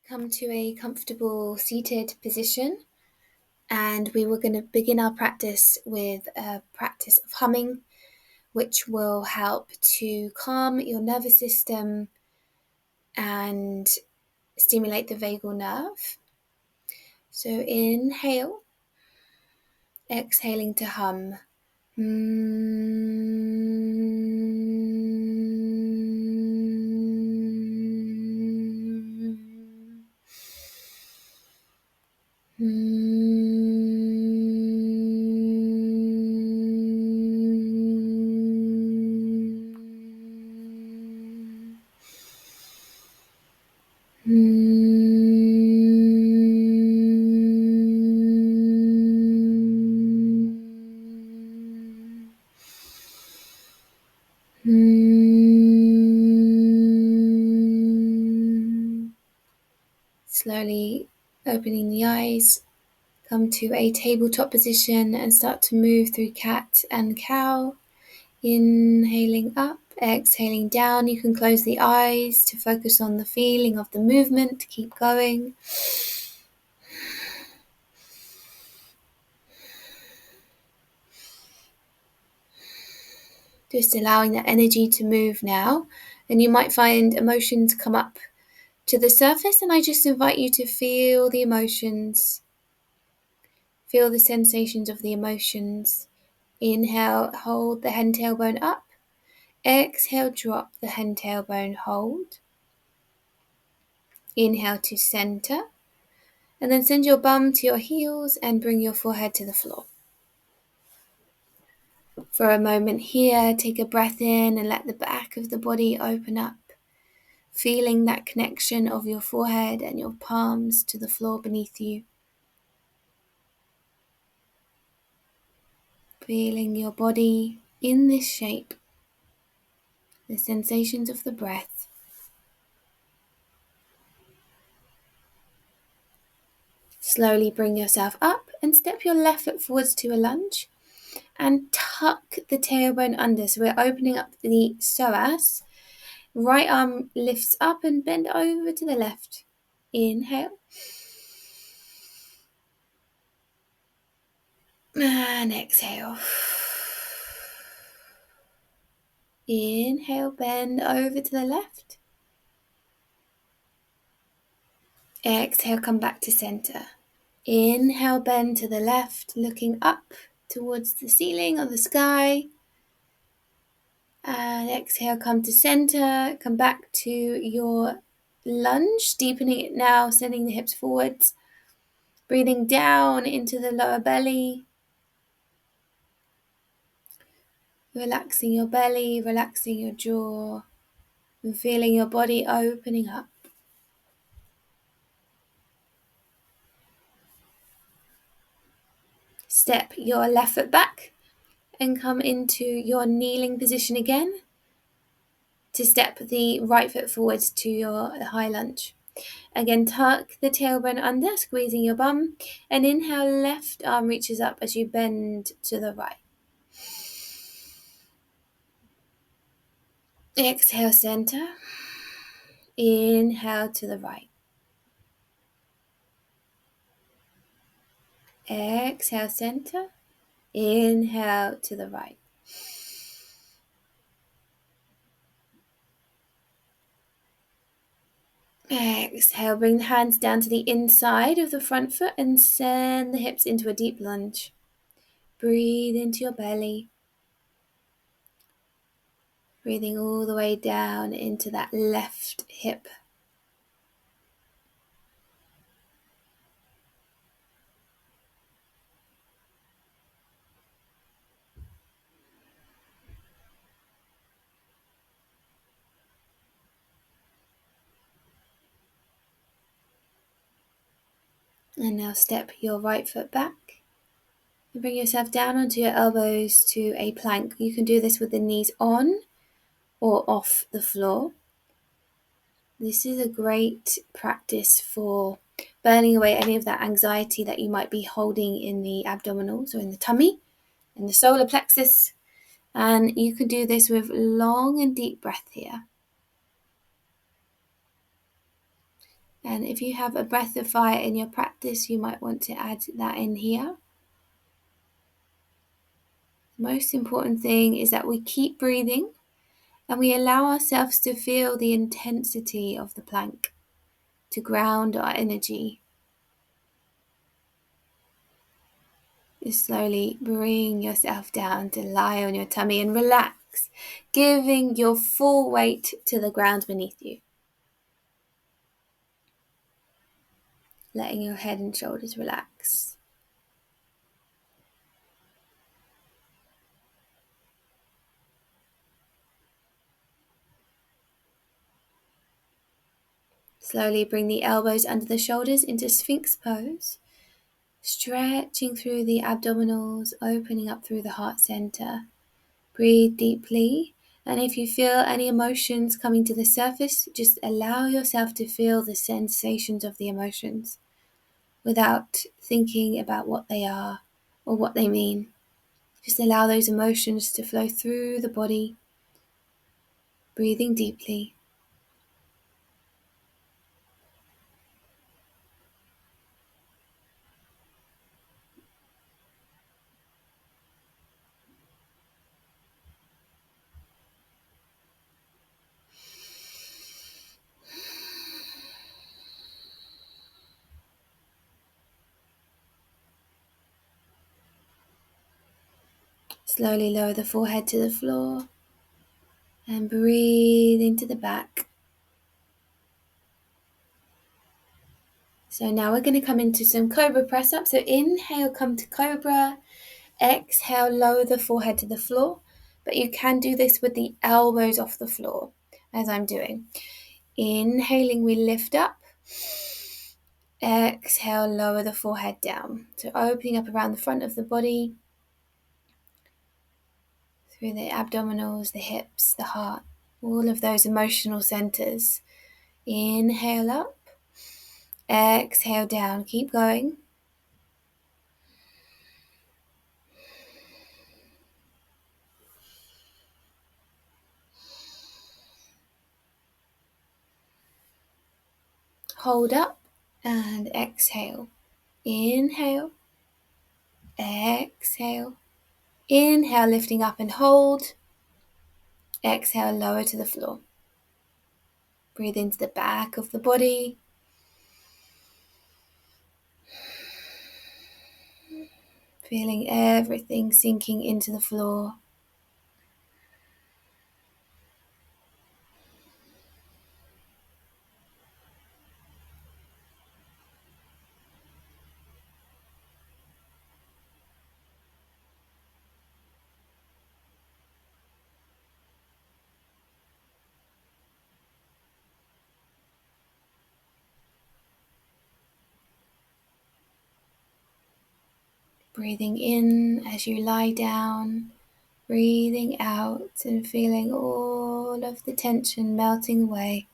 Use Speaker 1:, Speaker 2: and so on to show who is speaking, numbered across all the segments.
Speaker 1: Come to a comfortable seated position, and we were going to begin our practice with a practice of humming, which will help to calm your nervous system and stimulate the vagal nerve. So inhale, exhaling to hum. Slowly opening the eyes, come to a tabletop position and start to move through cat and cow. Inhaling up, exhaling down. You can close the eyes to focus on the feeling of the movement. Keep going. Just allowing that energy to move now. And you might find emotions come up to the surface, and I just invite you to feel the emotions. Feel the sensations of the emotions. Inhale, hold the hen tailbone up. Exhale, drop the hen tailbone, hold. Inhale to center. And then send your bum to your heels and bring your forehead to the floor. For a moment here, take a breath in and let the back of the body open up. Feeling that connection of your forehead and your palms to the floor beneath you. Feeling your body in this shape. The sensations of the breath. Slowly bring yourself up and step your left foot forwards to a lunge. And tuck the tailbone under. So we're opening up the psoas. Right arm lifts up and bend over to the left. Inhale. And exhale. Inhale, bend over to the left. Exhale, come back to center. Inhale, bend to the left, looking up towards the ceiling or the sky. And exhale, come to center. Come back to your lunge, deepening it now, sending the hips forwards. Breathing down into the lower belly. Relaxing your belly, relaxing your jaw, and feeling your body opening up. Step your left foot back and come into your kneeling position again to step the right foot forwards to your high lunge. Again, tuck the tailbone under, squeezing your bum, and inhale, left arm reaches up as you bend to the right. Exhale, center. Inhale to the right. Exhale, center. Inhale to the right. Exhale, bring the hands down to the inside of the front foot and send the hips into a deep lunge. Breathe into your belly. Breathing all the way down into that left hip. And now step your right foot back. And bring yourself down onto your elbows to a plank. You can do this with the knees on or off the floor. This is a great practice for burning away any of that anxiety that you might be holding in the abdominals or in the tummy, in the solar plexus. And you can do this with long and deep breath here. And if you have a breath of fire in your practice, you might want to add that in here. The most important thing is that we keep breathing and we allow ourselves to feel the intensity of the plank to ground our energy. Just slowly bring yourself down to lie on your tummy and relax, giving your full weight to the ground beneath you. Letting your head and shoulders relax. Slowly bring the elbows under the shoulders into Sphinx pose, stretching through the abdominals, opening up through the heart center. Breathe deeply, and if you feel any emotions coming to the surface, just allow yourself to feel the sensations of the emotions without thinking about what they are or what they mean. Just allow those emotions to flow through the body, breathing deeply. Slowly lower the forehead to the floor and breathe into the back. So now we're going to come into some cobra press up. So inhale, come to cobra. Exhale, lower the forehead to the floor. But you can do this with the elbows off the floor, as I'm doing. Inhaling, we lift up. Exhale, lower the forehead down. So opening up around the front of the body, through the abdominals, the hips, the heart, all of those emotional centers. Inhale up. Exhale down. Keep going. Hold up and exhale. Inhale. Exhale. Inhale, lifting up and hold. Exhale, lower to the floor. Breathe into the back of the body. Feeling everything sinking into the floor. Breathing in as you lie down. Breathing out and feeling all of the tension melting away.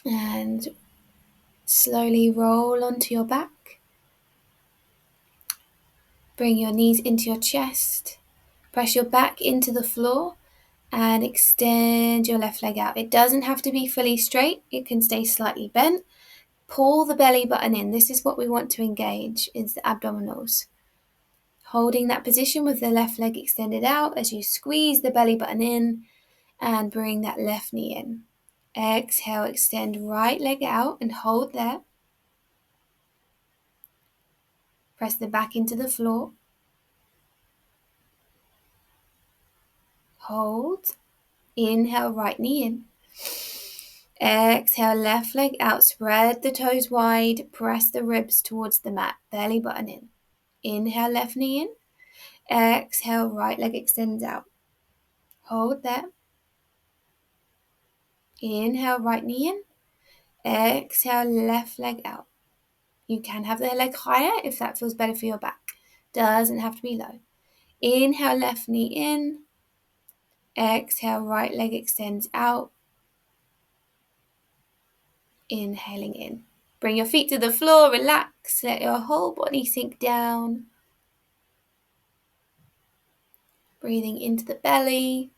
Speaker 1: And slowly roll onto your back. Bring your knees into your chest. Press your back into the floor and extend your left leg out. It doesn't have to be fully straight. It can stay slightly bent. Pull the belly button in. This is what we want to engage, is the abdominals. Holding that position with the left leg extended out as you squeeze the belly button in and bring that left knee in. Exhale, extend right leg out and hold there. Press the back into the floor. Hold. Inhale, right knee in. Exhale, left leg out. Spread the toes wide. Press the ribs towards the mat. Belly button in. Inhale, left knee in. Exhale, right leg extends out. Hold there. Inhale, right knee in. Exhale, left leg out. You can have the leg higher if that feels better for your back. Doesn't have to be low. Inhale, left knee in. Exhale, right leg extends out. Inhaling in. Bring your feet to the floor, relax, let your whole body sink down. Breathing into the belly.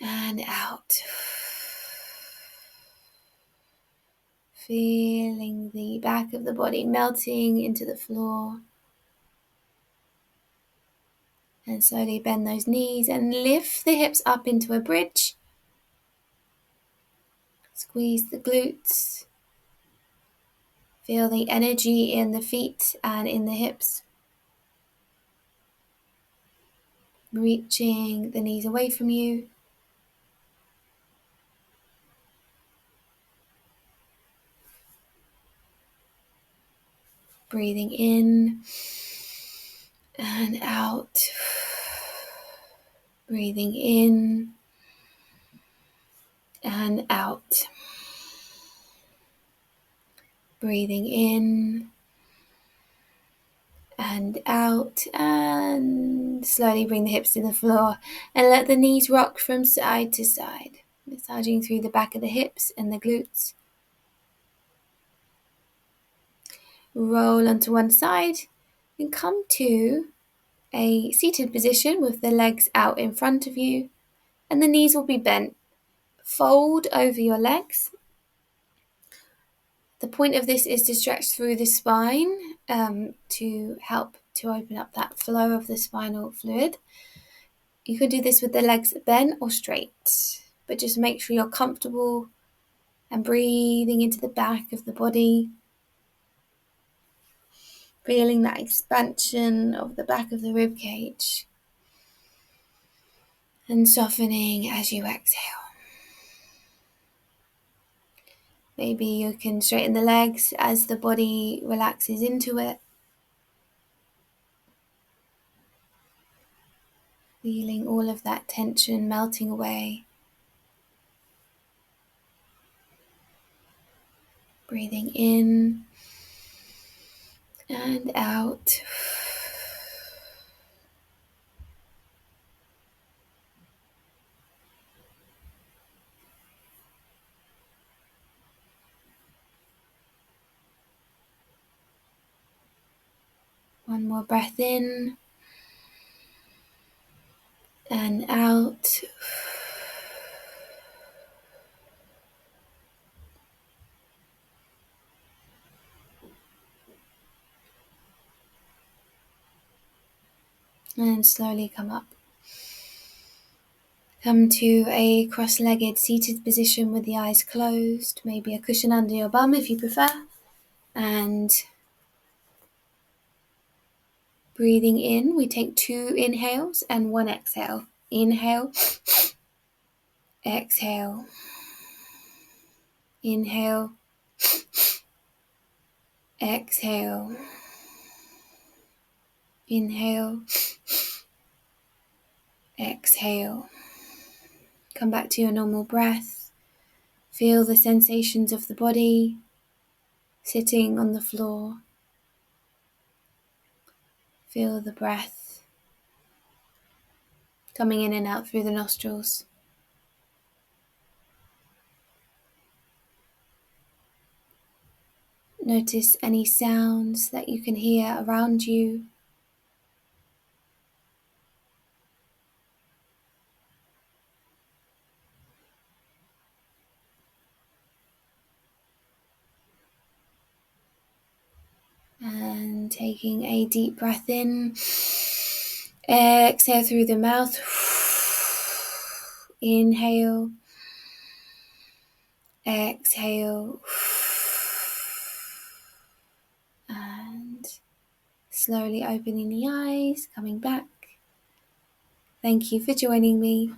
Speaker 1: and out. Feeling the back of the body melting into the floor. And slowly bend those knees and lift the hips up into a bridge. Squeeze the glutes. Feel the energy in the feet and in the hips. Reaching the knees away from you. Breathing in and out. Breathing in and out. Breathing in and out, and slowly bring the hips to the floor and let the knees rock from side to side, massaging through the back of the hips and the glutes. Roll onto one side and come to a seated position with the legs out in front of you and the knees will be bent. Fold over your legs. The point of this is to stretch through the spine to help to open up that flow of the spinal fluid. You can do this with the legs bent or straight, but just make sure you're comfortable and breathing into the back of the body. Feeling that expansion of the back of the rib cage and softening as you exhale. Maybe you can straighten the legs as the body relaxes into it. Feeling all of that tension melting away. Breathing in and out. One more breath in and out. And slowly come up. Come to a cross-legged seated position with the eyes closed, maybe a cushion under your bum if you prefer. And breathing in, we take 2 inhales and 1 exhale. Inhale, exhale, inhale, exhale, inhale, exhale. Come back to your normal breath. Feel the sensations of the body sitting on the floor. Feel the breath coming in and out through the nostrils. Notice any sounds that you can hear around you. And taking a deep breath in. Exhale through the mouth. Inhale. Exhale. And slowly opening the eyes, coming back. Thank you for joining me.